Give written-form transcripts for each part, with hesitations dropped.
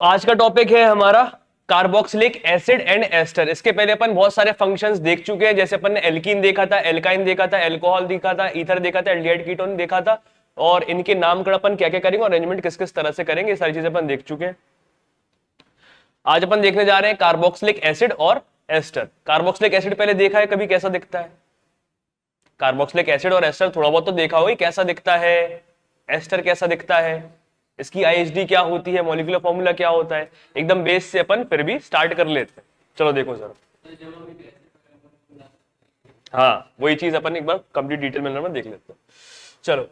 आज का टॉपिक है हमारा कार्बोक्सिलिक एसिड एंड एस्टर। इसके पहले अपन बहुत सारे फंक्शंस देख चुके हैं, जैसे अपन ने एल्कीन देखा था, एल्काइन देखा था, एल्कोहल देखा था, ईथर देखा था, एल्डिहाइड कीटोन देखा था, और इनके नामकरण अपन क्या क्या करेंगे और अरेंजमेंट किस किस तरह से करेंगे, ये सारी चीजें अपन देख चुके हैं। आज अपन देखने जा रहे हैं कार्बोक्सिलिक एसिड और एस्टर। कार्बोक्सिलिक एसिड पहले देखा है कभी, कैसा दिखता है? कार्बोक्सिलिक एसिड और एस्टर थोड़ा बहुत तो देखा होगा, कैसा दिखता है, एस्टर कैसा दिखता है, इसकी आईएसडी क्या होती है, मॉलिक्यूलर फॉर्मूला क्या होता है, एकदम बेस से अपन फिर भी स्टार्ट कर लेते हैं। चलो देखो सर, हाँ वही चीज अपन एक बार कंप्लीट डिटेल में देख लेते हैं। चलो,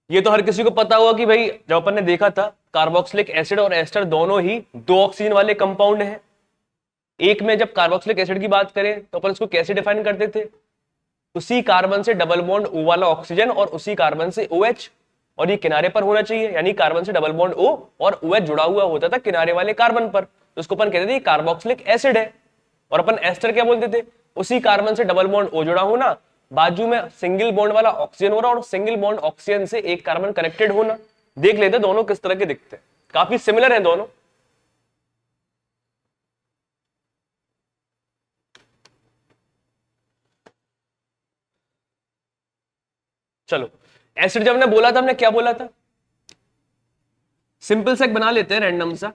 ये तो हर किसी को पता होगा कि भाई जब अपन ने देखा था कार्बोक्सिलिक एसिड और एस्टर दोनों ही दो ऑक्सीजन वाले कंपाउंड हैं। एक में जब कार्बोक्सिलिक एसिड की बात करें तो अपन इसको कैसे डिफाइन करते थे? उसी कार्बन से डबल बॉन्ड O वाला ऑक्सीजन और उसी कार्बन से OH, और ये किनारे पर होना चाहिए, यानी कार्बन से डबल बॉन्ड O और OH जुड़ा हुआ होता था किनारे वाले कार्बन पर, तो उसको अपन कहते थे कार्बोक्सिलिक एसिड है। और अपन एस्टर क्या बोलते थे? उसी कार्बन से डबल बॉन्ड O जुड़ा होना, बाजू में सिंगल बॉन्ड वाला ऑक्सीजन हो रहा और सिंगल बॉन्ड ऑक्सीजन से एक कार्बन कनेक्टेड होना। देख लेते दोनों किस तरह के दिखते हैं, काफी सिमिलर है दोनों। चलो, एसिड जब हमने बोला था, हमने क्या बोला था? सिंपल से बना लेते हैं रैंडम सा।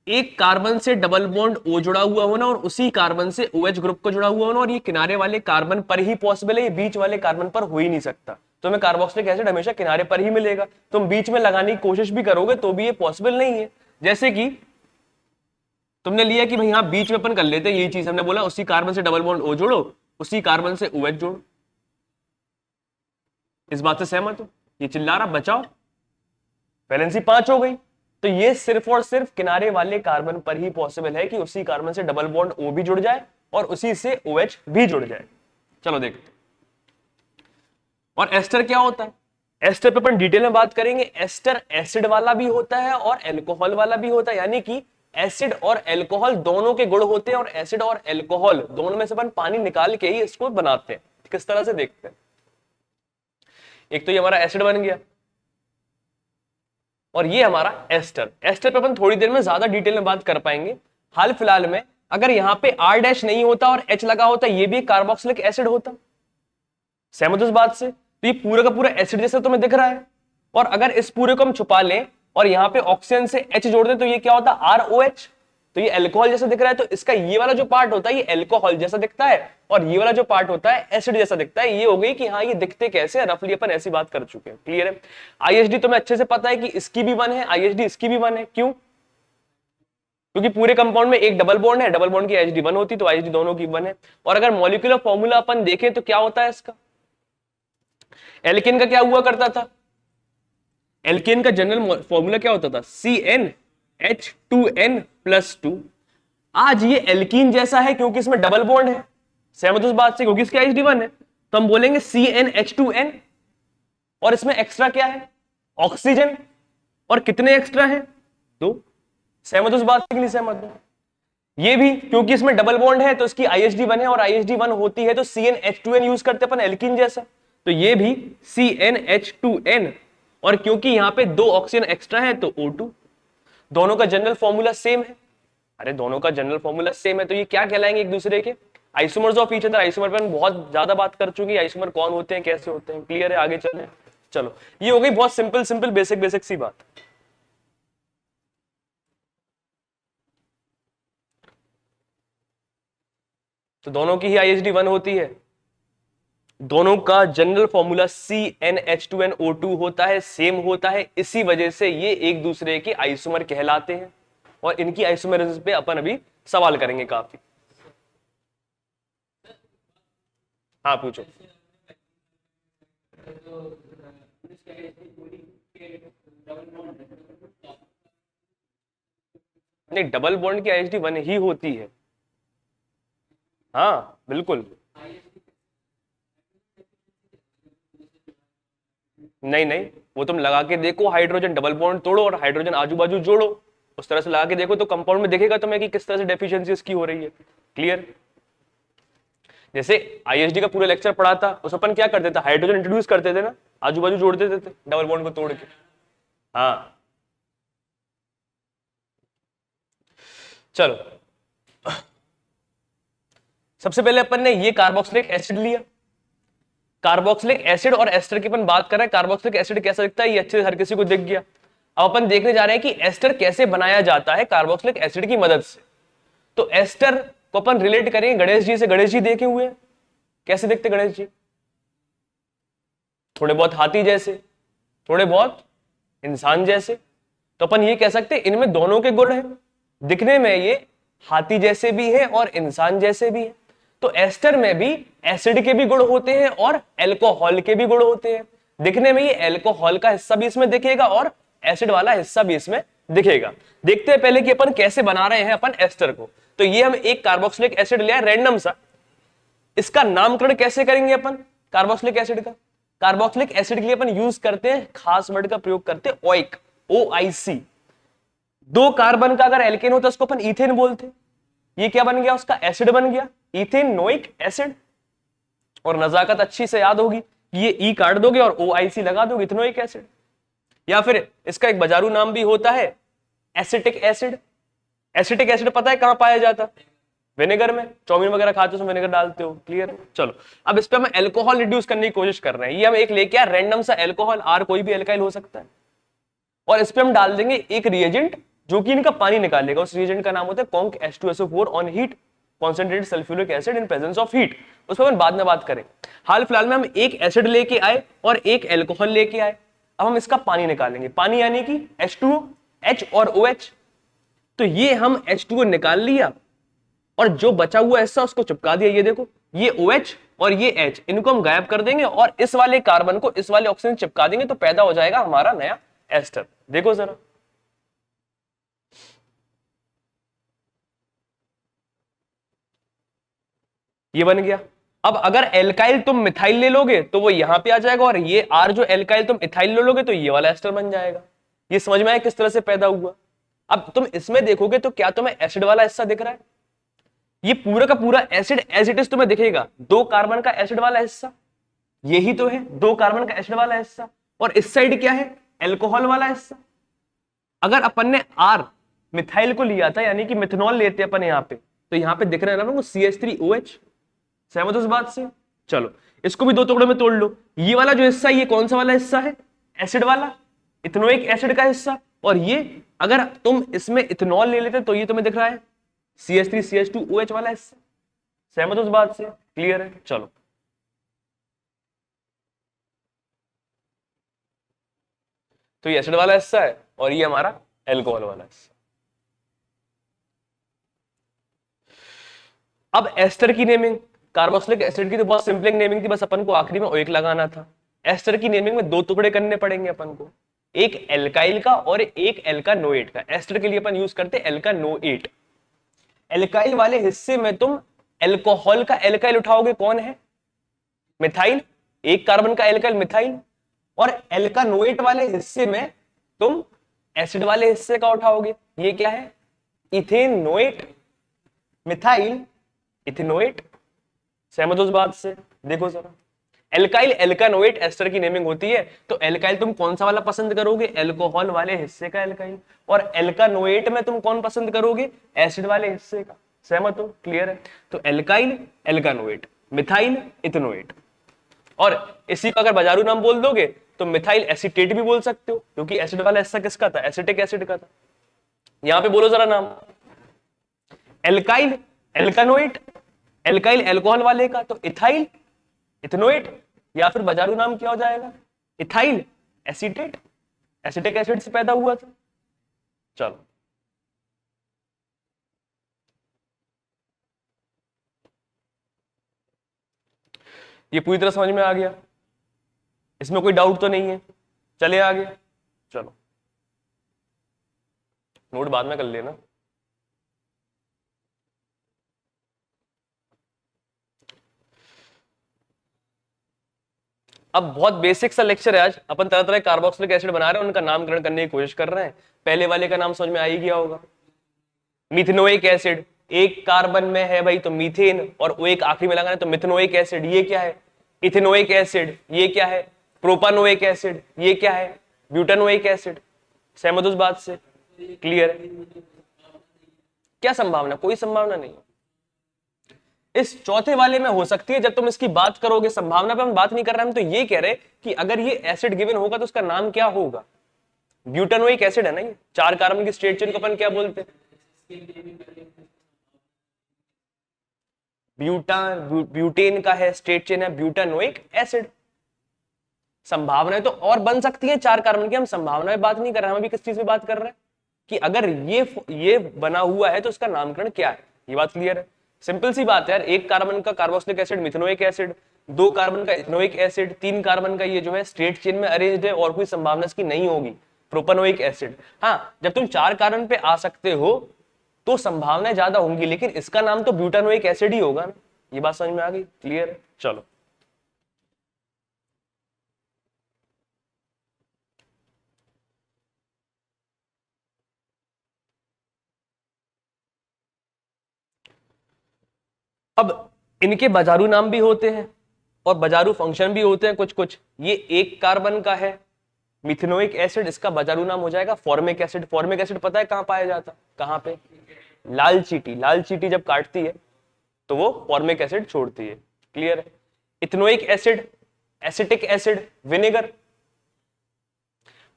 एक कार्बन से डबल बॉन्ड O जुड़ा हुआ होना और उसी कार्बन से OH ग्रुप को जुड़ा हुआ होना, और ये किनारे वाले कार्बन पर ही पॉसिबल है, ये बीच वाले कार्बन पर हो ही नहीं सकता। तो हमें कार्बोक्सिलिक एसिड हमेशा किनारे पर ही मिलेगा। तुम बीच में लगाने की कोशिश भी करोगे तो भी ये पॉसिबल नहीं है। जैसे कि तुमने लिया कि भाई हाँ बीच में अपन कर लेते हैं, यही चीज हमने बोला, उसी कार्बन से डबल बॉन्ड O जोड़ो, उसी कार्बन से OH जोड़ो। इस बात से सहमत हो? ये चिल्ला रहा, बचाओ, वैलेंसी 5 हो गई। तो ये सिर्फ और सिर्फ किनारे वाले कार्बन पर ही पॉसिबल है कि उसी कार्बन से डबल बॉन्ड O भी जुड़ जाए और उसी से OH भी जुड़ जाए। चलो देखते। और एस्टर क्या होता है? एस्टर पे अपन डिटेल में बात करेंगे। एस्टर एसिड वाला भी होता है और एल्कोहल वाला भी होता है, यानी कि एसिड और एल्कोहल दोनों के गुण होते हैं, और एसिड और एल्कोहल दोनों में से अपन पानी निकाल के ही इसको बनाते हैं। किस तरह से देखते हैं? एक तो ये हमारा एसिड बन गया और ये हमारा एस्टर। एस्टर पे अपन थोड़ी देर में ज्यादा डिटेल में बात कर पाएंगे। हाल फिलहाल में अगर यहां पे R डैश नहीं होता और H लगा होता, ये भी कार्बोक्सिलिक एसिड होता। सहमत इस बात से? तो ये पूरा का पूरा एसिड जैसा तुम्हें दिख रहा है, और अगर इस पूरे को हम छुपा लें और यहाँ पे ऑक्सीजन से H जोड़ दें तो ये क्या होता है? ROH। तो ये अल्कोहल जैसा दिख रहा है, तो इसका ये वाला जो पार्ट होता है ये अल्कोहल जैसा दिखता है, और ये वाला जो पार्ट होता है एसिड जैसा दिखता है। ये हो गई कि हाँ ये दिखते कैसे हैं, रफली अपन ऐसी बात कर चुके हैं। क्लियर है? आईएसडी तुम्हें अच्छे से पता है कि इसकी भी 1 है, आईएसडी इसकी भी 1 है। क्यों? क्योंकि पूरे कंपाउंड में एक डबल बॉन्ड है, डबल बॉन्ड की आईएसडी 1 होती, तो आईएसडी दोनों की 1 है। और अगर मॉलिक्यूलर फॉर्मूला अपन देखें तो क्या होता है इसका? एल्केन का क्या हुआ करता था? एल्केन का जनरल फॉर्मूला क्या होता था? CnH2n+2। आज ये एल्कीन जैसा है क्योंकि इसमें डबल बॉन्ड है। सहमत उस बात से? क्योंकि इसकी आईएसडी 1 है, तो हम बोलेंगे CnH2n, और इसमें एक्स्ट्रा क्या है? ऑक्सीजन। और कितने एक्स्ट्रा हैं? 2। सहमत उस बात से कि नहीं सहमत हो? ये भी क्योंकि इसमें डबल बॉन्ड है तो इसकी आईएसडी 1 है, और आईएसडी 1 होती है तो CnH2n यूज करते अपन एल्कीन जैसा, तो ये भी CnH2n। और क्योंकि यहां पे 2 ऑक्सीजन एक्स्ट्रा है तो O2। दोनों का जनरल फॉर्मूला सेम है। अरे दोनों का जनरल फॉर्मूला सेम है तो ये क्या कहलाएंगे? एक दूसरे के isomers of each other. Isomer पर बहुत ज्यादा बात कर चुके हैं, आइसोमर कौन होते हैं, कैसे होते हैं। क्लियर है? आगे चले। चलो, ये हो गई बहुत सिंपल सिंपल बेसिक बेसिक सी बात। तो दोनों की ही आईएसडी 1 होती है, दोनों का जनरल फॉर्मूला CnH2nO2 होता है, सेम होता है। इसी वजह से ये एक दूसरे के आइसोमर कहलाते हैं, और इनकी आइसोमरिज्म पे अपन अभी सवाल करेंगे काफी। हाँ पूछो। नहीं, डबल बॉन्ड की आईएसडी 1 ही होती है। हाँ बिल्कुल। नहीं नहीं, वो तुम लगा के देखो, हाइड्रोजन डबल बॉन्ड तोड़ो और हाइड्रोजन आजू बाजू जोड़ो, उस तरह से लगा के देखो तो कंपाउंड में दिखेगा तुम्हें कि किस तरह से डेफिशिएंसी इसकी हो रही है। क्लियर? जैसे आईएसडी का पूरा लेक्चर पढ़ा था, उस अपन क्या करते थे? हाइड्रोजन इंट्रोड्यूस करते थे ना, आजू बाजू जोड़ देते थे डबल बॉन्ड को तोड़ के। हाँ चलो, सबसे पहले अपन ने ये कार्बोक्सिलिक एसिड लिया। कार्बोक्सिलिक एसिड और एस्टर की अपन बात कर रहे हैं। कार्बोक्सिलिक एसिड कैसा दिखता है, ये अच्छे से हर किसी को दिख गया। अब अपन देखने जा रहे हैं कि एस्टर कैसे बनाया जाता है कार्बोक्सिलिक एसिड की मदद से। तो एस्टर को अपन रिलेट करेंगे गणेश जी से। गणेश जी देखे हुए हैं, कैसे दिखते गणेश जी? थोड़े बहुत हाथी जैसे, थोड़े बहुत इंसान जैसे। तो अपन ये कह सकते हैं इनमें दोनों के गुण हैं। दिखने में ये हाथी जैसे भी है और इंसान जैसे भी है। तो एस्टर में भी एसिड के भी गुण होते हैं और एल्कोहल के भी गुण होते हैं। दिखने में ये एल्कोहल का हिस्सा भी इसमें दिखेगा और एसिड वाला हिस्सा भी इसमें दिखेगा। देखते हैं पहले कि अपन कैसे बना रहे हैं अपन एस्टर को। तो ये हम एक कार्बोक्सिलिक एसिड लिया रैंडम सा। इसका नामकरण कैसे करेंगे अपन कार्बोक्सिलिक एसिड का? कार्बोक्सिलिक एसिड के लिए अपन यूज करते हैं, खास वर्ड का प्रयोग करते हैं, ओइक, OIC। 2 कार्बन का अगर एल्केन होता है उसको अपन इथेन बोलते। ये क्या बन गया? उसका एसिड बन गया, इथेनोइक एसिड। और नजाकत अच्छी से याद होगी, ये ई काट दोगे और OIC लगा दोगे, इथेनोइक एसिड। या फिर इसका एक बाजारू नाम भी होता है एसिटिक एसिड। एसिटिक एसिड पता है कहां पाया जाता? विनेगर में। चाउमीन वगैरह खाते हो विनेगर डालते हो, क्लियर? चलो, अब इस पे हम एल्कोहल रिड्यूस करने की कोशिश कर रहे हैं। ये हम एक लेके आए रैंडम सा एल्कोहल, आर कोई भी एल्काइल हो सकता है। और इस पे हम डाल देंगे एक रिएजेंट जो कि इनका पानी निकालेगा। उस रिएजेंट का नाम होता है conc H2SO4 on heat, concentrated sulphuric acid in presence of heat. उस पर हम बाद में बात करें। हाल फिलहाल में हम एक एसिड लेके आए और एक एल्कोहल लेके आए। अब हम इसका पानी निकालेंगे। पानी यानी कि H2O, H और OH। तो ये हम H2O निकाल लिया और जो बचा हुआ हिस्सा उसको चिपका दिया। ये देखो, ये OH और ये H, इनको हम गायब कर देंगे और इस वाले कार्बन को इस वाले ऑक्सीजन चिपका देंगे, तो पैदा हो जाएगा हमारा नया एस्टर। देखो जरा, ये बन गया। अब अगर एल्काइल तुम मिथाइल ले लोगे तो वो यहां पे आ जाएगा, और ये R जो एल्काइल तुम इथाइल ले लोगे तो ये वाला एस्टर बन जाएगा। ये समझ में आया किस तरह से पैदा हुआ? अब तुम इसमें देखोगे तो क्या तुम्हें एसिड वाला हिस्सा दिख रहा है? ये पूरा का पूरा एसिड एज इट इज तुम्हें दिखेगा। 2 कार्बन का एसिड वाला हिस्सा यही तो है, 2 कार्बन का एसिड वाला हिस्सा। और इस साइड क्या है? एल्कोहल वाला हिस्सा। अगर अपन ने R मिथाइल को लिया था, यानी कि मिथनॉल लेते अपन यहां पे, तो यहां पे दिख रहा है ना CH3OH। सहमत हो इस बात से? चलो, इसको भी 2 टुकड़ों में तोड़ लो। ये वाला जो हिस्सा है ये कौन सा वाला हिस्सा है? एसिड वाला, इथेनोइक एसिड का हिस्सा। और ये अगर तुम इसमें इथेनॉल ले लेते तो ये तुम्हें दिख रहा है CH3CH2OH वाला हिस्सा। सहमत हो इस बात से? क्लियर है? चलो, तो ये एसिड वाला हिस्सा है और ये हमारा एल्कोहल वाला हिस्सा। अब एस्टर की नेमिंग, कार्बोक्सिलिक एसिड की तो बहुत सिंपल नेमिंग थी, बस अपन को आखिरी में ओइक लगाना था। एस्टर की नेमिंग में 2 टुकड़े करने पड़ेंगे अपन को, एक एल्काइल का और एक एल्कानोएट का। एस्टर के लिए अपन यूज करते हैं एल्कानोएट। एल्काइल वाले हिस्से में तुम एल्कोहल का एल्काइल उठाओगे, कौन है? मिथाइल, 1 कार्बन का एल्काइल मिथाइल। और एल्कानोएट वाले हिस्से में तुम एसिड वाले हिस्से का उठाओगे, ये क्या है? Ethanoate, methyl, ethanoate. सहमत हो इस बात से? देखो जरा, एल्काइल एल्कानोएट एस्टर की नेमिंग होती है। तो एल्काइल तुम कौन सा वाला पसंद करोगे? एल्कोहल वाले हिस्से का एल्काइल। और एल्कानोएट में तुम कौन पसंद करोगे? एसिड वाले हिस्से का। सहमत हो? क्लियर है? तो एल्काइल एल्कानोएट, मिथाइल इथेनोएट। और इसी का अगर बाजारू नाम बोल दोगे तो मिथाइल एसीटेट भी बोल सकते हो, क्योंकि एसिड वाला हिस्सा किसका था? एसिटिक एसिड का था। यहां पे बोलो जरा नाम, एल्काइल एल्कानोएट, एल्काइल एल्कोहल वाले का, तो इथाइल इथेनोएट, या फिर बाजारू नाम क्या हो जाएगा? इथाइल एसीटेट, एसिटिक एसिड से पैदा हुआ था। चलो, ये पूरी तरह समझ में आ गया? इसमें कोई डाउट तो नहीं है? चले आगे। चलो, नोट बाद में कर लेना। अब बहुत बेसिक सा लेक्चर है आज। अपन तरह तरह कार्बोक्सिलिक एसिड बना रहे हैं, उनका नामकरण करने की कोशिश कर रहे हैं। पहले वाले का नाम समझ में आ ही गया होगा, मिथेनोइक एसिड। 1 कार्बन में है भाई तो मीथेन, और वो एक आखिरी में लगाना है तो मिथेनोइक एसिड। ये क्या है? Ethanoic acid. ये क्या है? Propanoic acid. ये क्या है? Butanoic acid. सहमत उस बात से? क्लियर है? क्या संभावना? कोई संभावना नहीं। इस चौथे वाले में हो सकती है। जब तुम इसकी बात करोगे, संभावना पे हम बात नहीं कर रहे, हम तो ये कह रहे कि अगर ये एसिड गिवन होगा तो उसका नाम क्या होगा। ब्यूटानोइक एसिड है ना ये, 4 कार्बन की स्ट्रेट चेन को अपन क्या बोलते हैं? ब्यूटेन का है स्ट्रेट चेन है ब्यूटानोइक एसिड। संभावनाएं तो और बन सकती हैं 4 कार्बन की, हम संभावनाएं बात नहीं कर रहे हैं, हम अभी किस चीज में बात कर रहे हैं कि अगर ये बना हुआ है तो उसका नामकरण क्या है। ये बात क्लियर है? सिंपल सी बात है यार, 1 कार्बन का carboxylic acid methanoic acid, 2 carbon का इथेनोइक एसिड, 3 कार्बन का ये जो है स्ट्रेट चेन में अरेंज्ड है और कोई संभावना इसकी नहीं होगी, प्रोपेनोइक एसिड। हाँ, जब तुम 4 कार्बन पे आ सकते हो तो संभावनाएं ज्यादा होंगी, लेकिन इसका नाम तो ब्यूटानोइक एसिड ही होगा ना। ये बात समझ में आ गई? क्लियर है? चलो अब इनके बाजारू नाम भी होते हैं और बाजारू फंक्शन भी होते हैं कुछ कुछ। ये 1 कार्बन का है मिथेनोइक एसिड, इसका बाजारू नाम हो जाएगा फॉर्मिक एसिड। फॉर्मिक एसिड पता है कहां पाया जाता? कहां पे? लाल चींटी। लाल चींटी जब काटती है तो वो फॉर्मिक एसिड छोड़ती है। क्लियर है? Ethanoic acid, acetic acid, vinegar.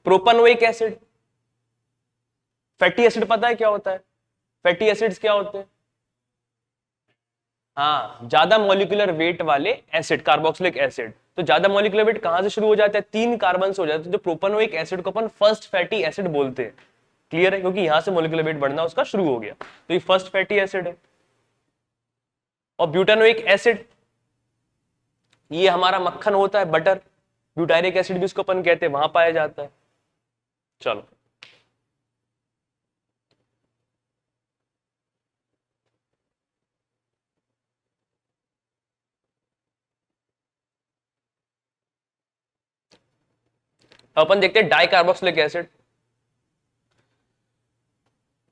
Propanoic acid, fatty acid पता है क्या होता है? फैटी एसिड्स क्या होते हैं? हाँ, ज्यादा मॉलिक्यूलर वेट वाले एसिड, कार्बोक्सिलिक एसिड। तो ज्यादा मॉलिक्यूलर वेट कहां से शुरू हो जाता है? 3 कार्बन से हो जाता है। तो प्रोपेनोइक एसिड को अपन फर्स्ट फैटी एसिड बोलते हैं। क्लियर है? क्योंकि यहां से मॉलिक्यूलर वेट बढ़ना उसका शुरू हो गया, तो ये फर्स्ट फैटी एसिड है। और ब्यूटानोइक एसिड, ये हमारा मक्खन होता है, बटर। ब्यूटारिक एसिड भी उसको अपन कहते हैं, वहां पाया जाता है। चलो अपन देखते हैं डाई कार्बोक्सिलिक एसिड।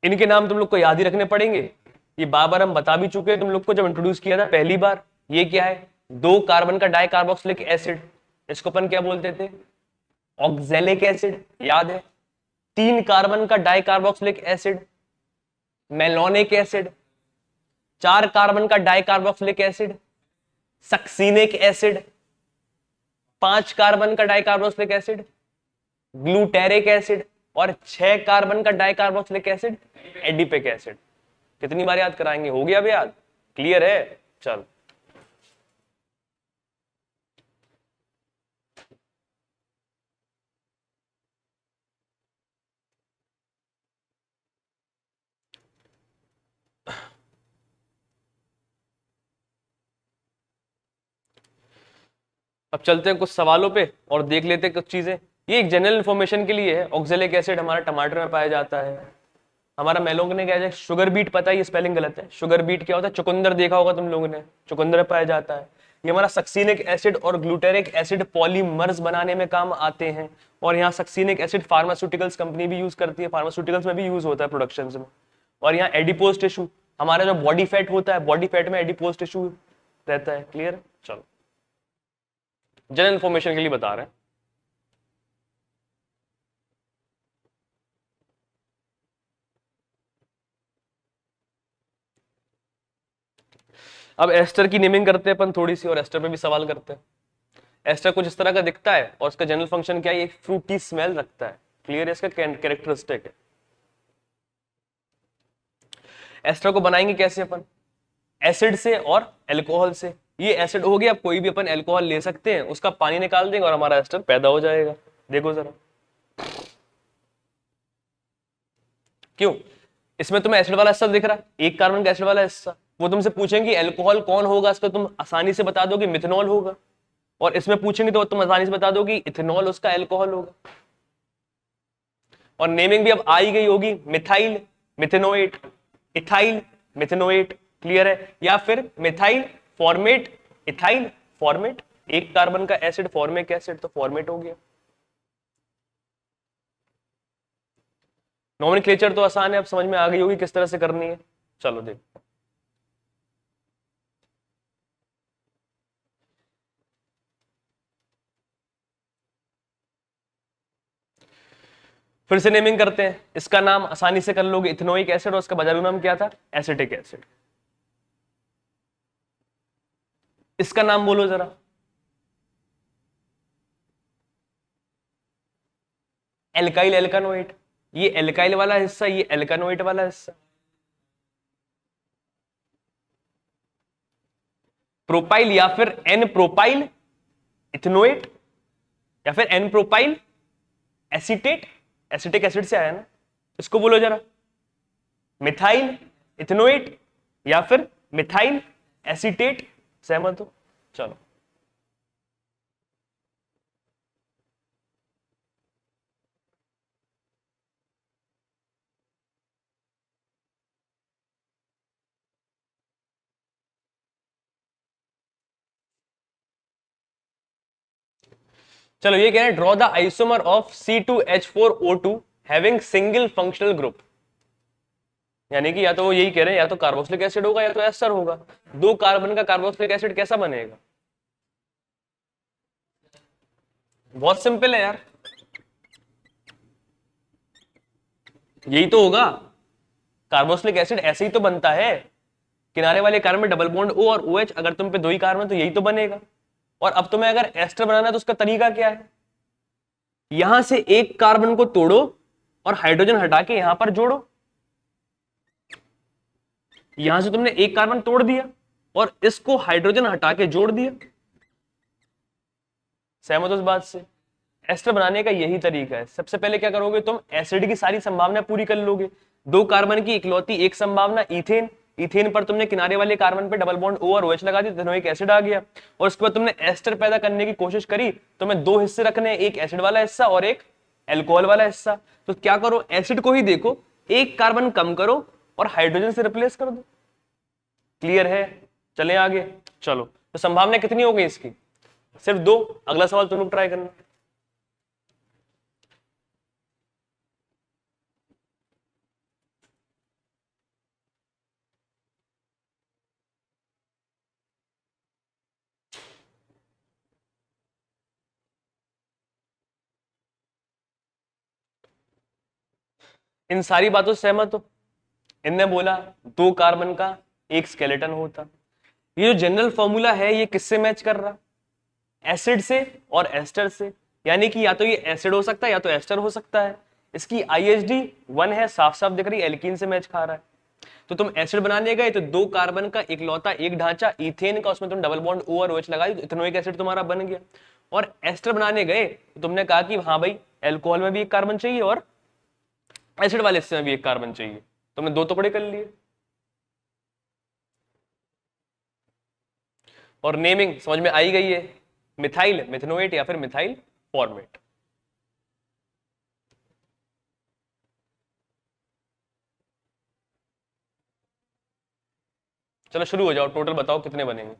इनके नाम तुम लोग को याद ही रखने पड़ेंगे, ये बार बार हम बता भी चुके हैं तुम लोग को जब इंट्रोड्यूस किया था पहली बार। ये क्या है? 2 कार्बन का डाई कार्बोक्सिलिक एसिड, इसको अपन क्या बोलते थे? Oxalic acid. याद है? 3 कार्बन का dicarboxylic acid, malonic acid. 4 carbon का dicarboxylic acid, succinic acid. 5 carbon का dicarboxylic acid, glutaric acid. और 6 कार्बन का dicarboxylic acid, adipic acid. कितनी बार याद कराएंगे? हो गया अब याद? क्लियर है? चल अब चलते हैं कुछ सवालों पे और देख लेते हैं कुछ चीजें। ये एक जनरल इंफॉर्मेशन के लिए है। ऑक्जेलिक एसिड हमारा टमाटर में पाया जाता है। हमारा मेलोंग ने क्या है? Sugar beet. पता है ये स्पेलिंग गलत है। शुगर बीट क्या होता है? चुकंदर देखा होगा तुम लोगों ने, चुकंदर में पाया जाता है। ये हमारा सक्सीनिक एसिड और ग्लूटेरिक एसिड पॉलीमर्स बनाने में काम आते हैं। और यहाँ सक्सीनिक एसिड फार्मास्यूटिकल्स कंपनी भी यूज करती है, फार्मास्यूटिकल्स में भी यूज होता है प्रोडक्शन में। और यहाँ एडिपोज टिश्यू, हमारा जो बॉडी फैट होता है, बॉडी फैट में एडिपोज टिश्यू रहता है। क्लियर? चलो जनरल इंफॉर्मेशन के लिए बता रहे हैं। अब एस्टर की नेमिंग करते हैं अपन थोड़ी सी, और एस्टर पे भी सवाल करते हैं। एस्टर कुछ इस तरह का दिखता है और उसका जनरल फंक्शन क्या है? ये फ्रूटी स्मेल रखता है। क्लियर है? इसका कैरेक्टरिस्टिक है। एस्टर को बनाएंगे कैसे अपन? एसिड से और एल्कोहल से। ये एसिड हो गया, अब कोई भी अपन एल्कोहल ले सकते हैं, उसका पानी निकाल देंगे और हमारा एस्टर पैदा हो जाएगा। देखो जरा, क्यों? इसमें तुम्हें एसिड वाला हिस्सा दिख रहा है, 1 कार्बन का एसिड वाला हिस्सा। वो तुमसे पूछेंगे एल्कोहल कौन होगा, इसका तुम आसानी से बता दोगे मिथेनॉल होगा। और इसमें पूछेंगे तो तुम आसानी से बता दोगे इथेनॉल उसका एल्कोहल होगा। और नेमिंग भी अब आ ही गई होगी, methyl methanoate, ethyl methanoate. Clear है? या फिर methyl formate, ethyl format. 1 carbon का एसिड फॉर्मिक एसिड, तो फॉर्मेट हो गया। नोमेनक्लेचर तो आसान है, अब समझ में आ गई होगी किस तरह से करनी है। चलो देखो, फिर से नेमिंग करते हैं। इसका नाम आसानी से कर लोगे इथेनोइक एसिड, और उसका बाजारू नाम क्या था? Acetic acid. इसका नाम बोलो जरा। एल्काइल एल्कानोइट। ये एल्काइल वाला हिस्सा, ये एल्कानोइट वाला हिस्सा। प्रोपाइल या फिर एन प्रोपाइल इथेनोएट, या फिर N propyl acetate, acetic acid से आया ना, इसको बोलो जरा। मिथाइल इथेनोएट या फिर मिथाइल एसीटेट। सहमत हो? चलो, चलो ये कह रहे हैं draw the isomer of C2H4O2 having single functional group. यानी कि या तो वो यही कह रहे हैं, या तो कार्बोक्सिलिक एसिड होगा या तो एस्टर होगा। दो कार्बन का कार्बोक्सिलिक एसिड कैसा बनेगा? बहुत सिंपल है यार, यही तो होगा। कार्बोक्सिलिक एसिड ऐसे ही तो बनता है, किनारे वाले कार्बन में डबल बॉन्ड O और OH, अगर तुम पे दो ही कार्बन तो यही तो बनेगा। और अब तुम्हें अगर एस्टर बनाना है तो उसका तरीका क्या है? यहां से एक कार्बन को तोड़ो और हाइड्रोजन हटा के यहां पर जोड़ो। यहां से तुमने एक कार्बन तोड़ दिया और इसको हाइड्रोजन हटा के जोड़ दिया। सहमत हो इस बात से? एस्टर बनाने का यही तरीका है। सबसे पहले क्या करोगे तुम? एसिड की सारी संभावना पूरी कर लोगे। दो कार्बन की इकलौती एक संभावना इथेन, इथेन पर तुमने किनारे वाले कार्बन पे डबल बॉन्ड O और OH लगा दी, इथेनोइक एसिड आ गया। और उसके बाद तुमने एस्टर पैदा करने की कोशिश करी, तुम्हें दो हिस्से रखने हैं, एक एसिड वाला हिस्सा और एक एल्कोहल वाला हिस्सा। तो क्या करो, एसिड को ही देखो, एक कार्बन कम करो और हाइड्रोजन से रिप्लेस कर दो। क्लियर है? चले आगे। चलो, तो संभावना कितनी हो गई इसकी? सिर्फ दो। अगला सवाल तुम लोग ट्राई करना। इन सारी बातों से सहमत हो? इनने बोला दो कार्बन का एक स्केलेटन होता। ये जो जनरल फॉर्मूला है ये किससे मैच कर रहा? एसिड से और एस्टर से। यानी कि या तो ये एसिड हो सकता है या तो एस्टर हो सकता है। इसकी IHD 1 है, साफ साफ दिख रही है, एल्कीन से मैच खा रहा है। तो तुम एसिड बनाने गए तो दो कार्बन का इकलौता एक ढांचा इथेन का, उसमें तुम डबल बॉन्ड O और OH लगाई तो इथेनोइक एसिड तुम्हारा बन गया। और एस्टर बनाने गए तो तुमने कहा कि हाँ भाई, एल्कोहल में भी एक कार्बन चाहिए और एसिड वाले हिस्से में भी एक कार्बन चाहिए। तुमने दो टुकड़े कर लिए। और नेमिंग समझ में आई गई है, मिथाइल मिथेनोएट या फिर मिथाइल फॉर्मेट। चलो शुरू हो जाओ, टोटल बताओ कितने बनेंगे?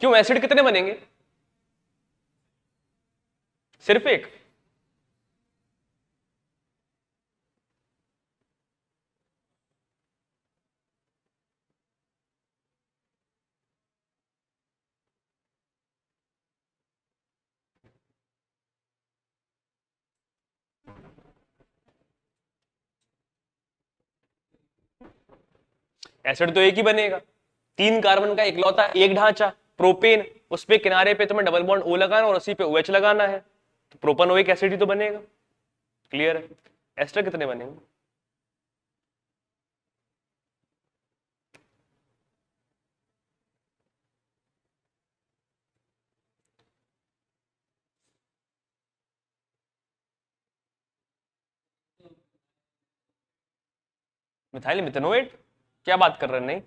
क्यों, एसिड कितने बनेंगे? सिर्फ एक? एसिड तो एक ही बनेगा। तीन कार्बन का इकलौता एक ढांचा प्रोपेन, उस पे किनारे पे तुम्हें डबल बॉन्ड O लगाना और उसी पे OH लगाना है, तो प्रोपेनोइक एसिड ही तो बनेगा। क्लियर है? एस्टर कितने बनेंगे? Methyl methanoate? क्या बात कर रहे हैं? नहीं,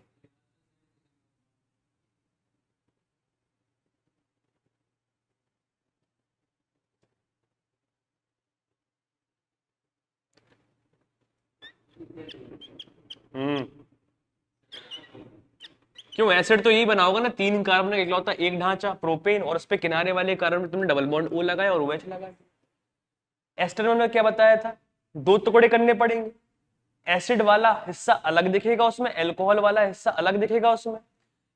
क्यों, एसिड तो यही बना होगा ना, तीन कार्बन का इकलौता एक ढांचा प्रोपेन और उस पे किनारे वाले कार्बन पे तुमने डबल बॉन्ड O लगाया और OH लगाया। एस्टर में क्या बताया था? दो टुकड़े करने पड़ेंगे। एसिड वाला हिस्सा अलग दिखेगा उसमें, एल्कोहल वाला हिस्सा अलग दिखेगा उसमें।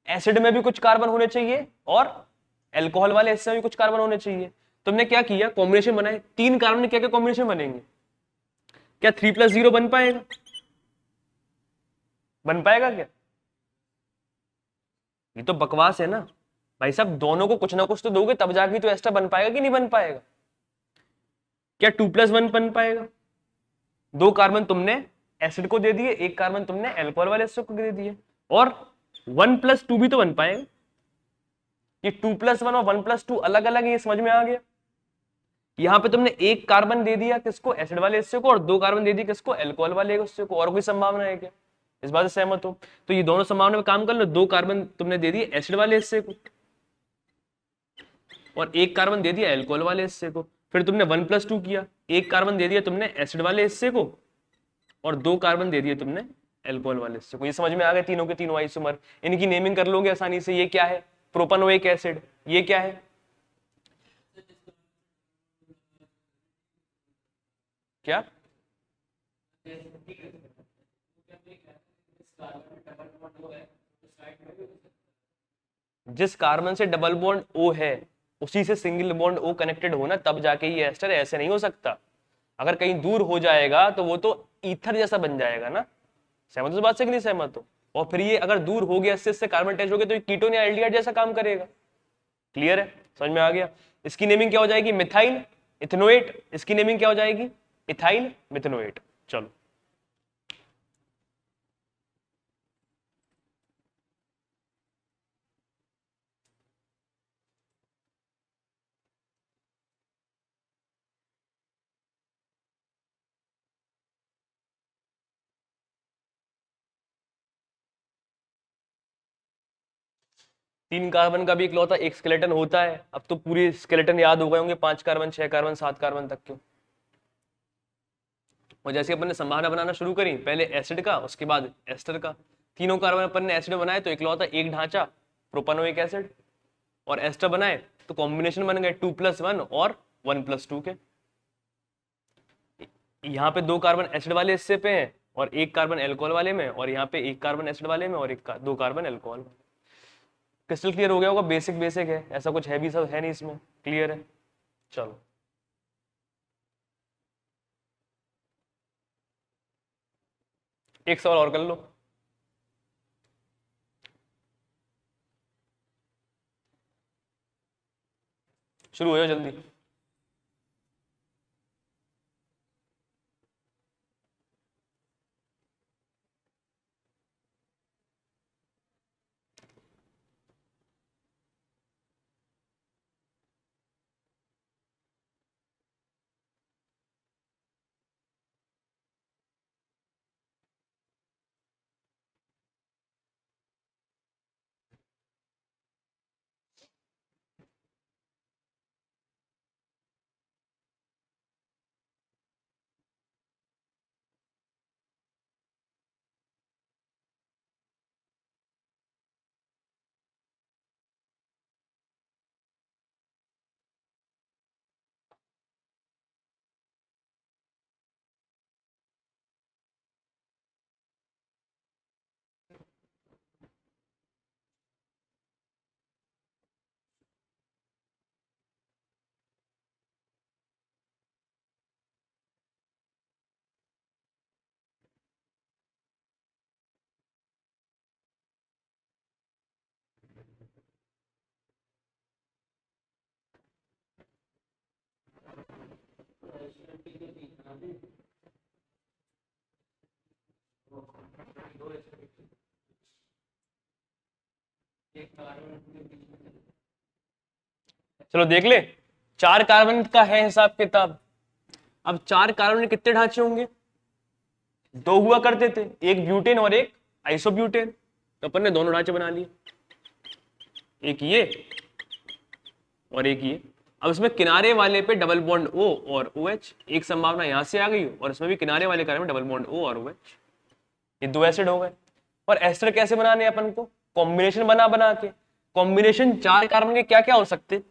एसिड में भी कुछ कार्बन होने चाहिए और एल्कोहल वाले हिस्से में भी कुछ कार्बन होने चाहिए। तुमने क्या किया, कॉम्बिनेशन बनाए, 3 कार्बन में क्या क्या कॉम्बिनेशन बनेंगे, क्या 3+0 बन पाएगा, बन पाएगा क्या? ये तो बकवास है ना भाई साहब, दोनों को कुछ ना कुछ तो दोगे तब जाके तो एस्टर बन पाएगा कि नहीं बन पाएगा? क्या 2+1 बन पाएगा? 2 कार्बन तुमने एसिड को दे दिए, 1 कार्बन तुमने एल्कोहल वाले एसिड को दे दिए, और 1+2 भी तो बन पाएगा। ये 2+1 और 1+2 अलग अलग है, ये समझ में आ गया? यहां पे तुमने 1 कार्बन दे दिया किसको, एसिड वाले हिस्से को, और 2 कार्बन दे दिए किसको, एल्कोहल वाले हिस्से को। और कोई संभावना है क्या? इस बात से सहमत हो? तो ये दोनों संभावना में काम कर लो। 2 कार्बन तुमने दे दिए एसिड वाले हिस्से को और 1 कार्बन दे दिया एल्कोहल वाले हिस्से को। फिर तुमने 1+2 किया, 1 कार्बन दे दिया तुमने एसिड वाले हिस्से को और 2 कार्बन दे दिए तुमने एल्कोहल वाले हिस्से को। ये समझ में आ गए तीनों के तीनों आइसोमर। इनकी नेमिंग कर लोगे आसानी से। ये क्या है, प्रोपेनोइक एसिड। ये क्या है, क्या? जिस कार्बन से डबल बॉन्ड O है उसी से सिंगल बॉन्ड O कनेक्टेड होना, तब जाके ये एस्टर। ऐसे नहीं हो सकता। अगर कहीं दूर हो जाएगा तो वो तो ईथर जैसा बन जाएगा ना। सहमत हो इस बात से कि नहीं सहमत हो? और फिर ये अगर दूर हो गया, इससे कार्बन अटैच हो गया, तो ये कीटोन या एल्डिहाइड जैसा काम करेगा। क्लियर है, समझ में आ गया? इसकी नेमिंग क्या हो जाएगी, मिथाइल इथेनोएट। इसकी नेमिंग क्या हो जाएगी, इथाइल मिथेनोएट। चलो तीन कार्बन का भी इकलौता एक स्केलेटन होता है। अब तो पूरे स्केलेटन याद हो गए होंगे, 5 कार्बन, 6 कार्बन, 7 कार्बन तक के। और जैसे अपन ने संभावना बनाना शुरू करी, पहले एसिड का, उसके बाद एस्टर का। तीनों कार्बन अपन ने एसिड बनाए तो इकलौता एक ढांचा प्रोपेनोइक एसिड, और एस्टर बनाए तो कॉम्बिनेशन बन गए 2+1 और 1+2 के। यहाँ पे 2 कार्बन एसिड वाले हिस्से पे हैं और 1 कार्बन एल्कोहल वाले में, और यहाँ पे 1 कार्बन एसिड वाले में और 2 कार्बन एल्कोहल। क्रिस्टल क्लियर हो गया होगा? बेसिक बेसिक है, ऐसा कुछ है भी सब है नहीं इसमें। क्लियर है? चलो एक सवाल और कर लो। शुरू हो जाओ जल्दी। चलो देख ले, 4 कार्बन का है हिसाब किताब। अब 4 कार्बन में कितने ढांचे होंगे, 2 हुआ करते थे, एक ब्यूटेन और एक आइसोब्यूटेन। तो अपन ने दोनों ढांचे बना लिए, एक ये और एक ये। अब इसमें किनारे वाले पे डबल बॉन्ड O और OH, एक संभावना यहां से आ गई, और इसमें भी किनारे वाले कार्बन में डबल बॉन्ड O और OH। ये 2 एसिड हो गए। और एस्टर कैसे बनाने अपन को, कॉम्बिनेशन बना बना के। कॉम्बिनेशन 4 कार्बन के क्या क्या हो सकते,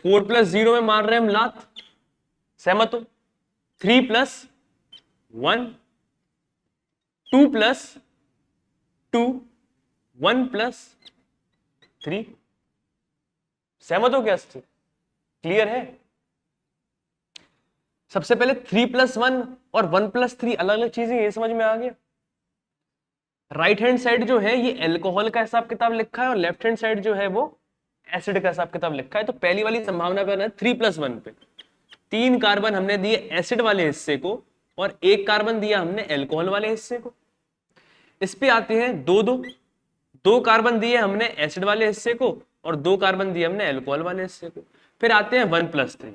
4+0 में मार रहे हैं हम लात, सहमत हो? 3+1, 2+2, 1+3, सहमत हो क्या इससे? क्लियर है? सबसे पहले 3+1 और 1+3 अलग अलग चीजें, ये समझ में आ गया। राइट हैंड साइड जो है ये एल्कोहल का हिसाब किताब लिखा है और लेफ्ट हैंड साइड जो है वो एसिड का हिसाब किताब लिखा है। तो पहली वाली संभावना पे है 3+1 पे 3 कार्बन हमने दिए एसिड वाले हिस्से को और 1 कार्बन दिया हमने एल्कोहल वाले हिस्से को। इस पे आते हैं 2 कार्बन दिए हमने एसिड वाले हिस्से को और 2 कार्बन दिए हमने एल्कोहल वाले हिस्से को। फिर आते हैं 1+3,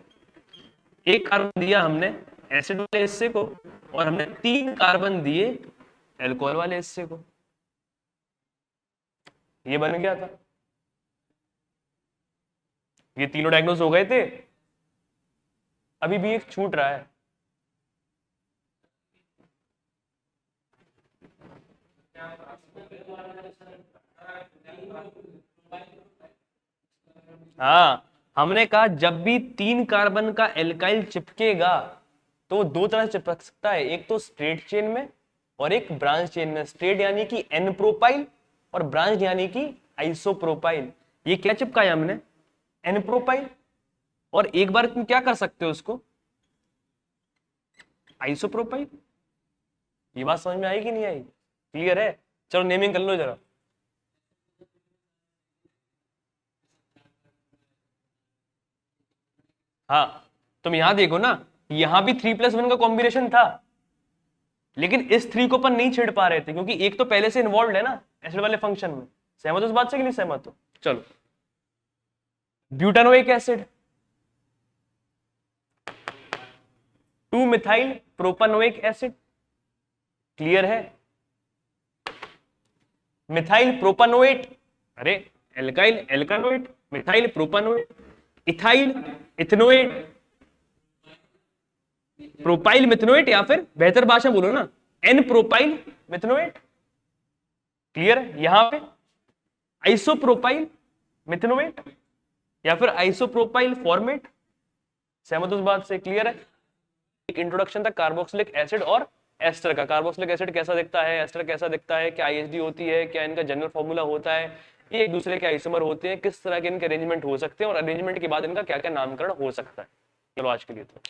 1 कार्बन दिया हमने एसिड वाले हिस्से को और हमने 3 कार्बन दिए एल्कोहल वाले हिस्से को। ये बन गया था, ये तीनों डायग्नोज हो गए थे। अभी भी एक छूट रहा है, हाँ हमने कहा जब भी 3 कार्बन का एल्काइल चिपकेगा तो वो 2 तरह से चिपक सकता है, एक तो स्ट्रेट चेन में और एक ब्रांच चेन में। स्ट्रेट यानी कि एन प्रोपाइल और ब्रांच यानी कि आइसोप्रोपाइल। ये क्या चिपकाया हमने? N propyl. और एक बार तुम क्या कर सकते हो उसको? आइसोप्रोपाइल। ये बात समझ में आई कि नहीं आई? क्लियर है? चलो नेमिंग कर लो जरा। हाँ तुम यहां देखो ना, यहां भी 3+1 का कॉम्बिनेशन था, लेकिन इस 3 को अपन नहीं छेड़ पा रहे थे क्योंकि एक तो पहले से इन्वॉल्व है ना एसिड वाले फंक्शन में। सहमत हो इस बात से कि नहीं सहमत हो? चलो butanoic acid, 2 methyl propanoic acid. Clear है? मिथाइल प्रोपानोएट, अरे alkyl alkanoate, methyl propanoate, ethyl ethanoate, propyl methanoate, या फिर बेहतर भाषा बोलो ना एन प्रोपाइल मिथनोएट। क्लियर है? यहां पे आइसोप्रोपाइल मिथनोएट या फिर आइसोप्रोपाइल फॉर्मेट। सहमत उस बात से? क्लियर है? एक इंट्रोडक्शन था कार्बोक्सिलिक एसिड और एस्टर का। कार्बोक्सिलिक एसिड कैसा दिखता है, एस्टर कैसा दिखता है, क्या आईएसडी होती है, क्या इनका जनरल फॉर्मूला होता है, ये एक दूसरे के आइसोमर होते हैं, किस तरह के इनके अरेंजमेंट हो सकते हैं और अरेंजमेंट के बाद इनका क्या क्या नामकरण हो सकता है। चलो आज के लिए तो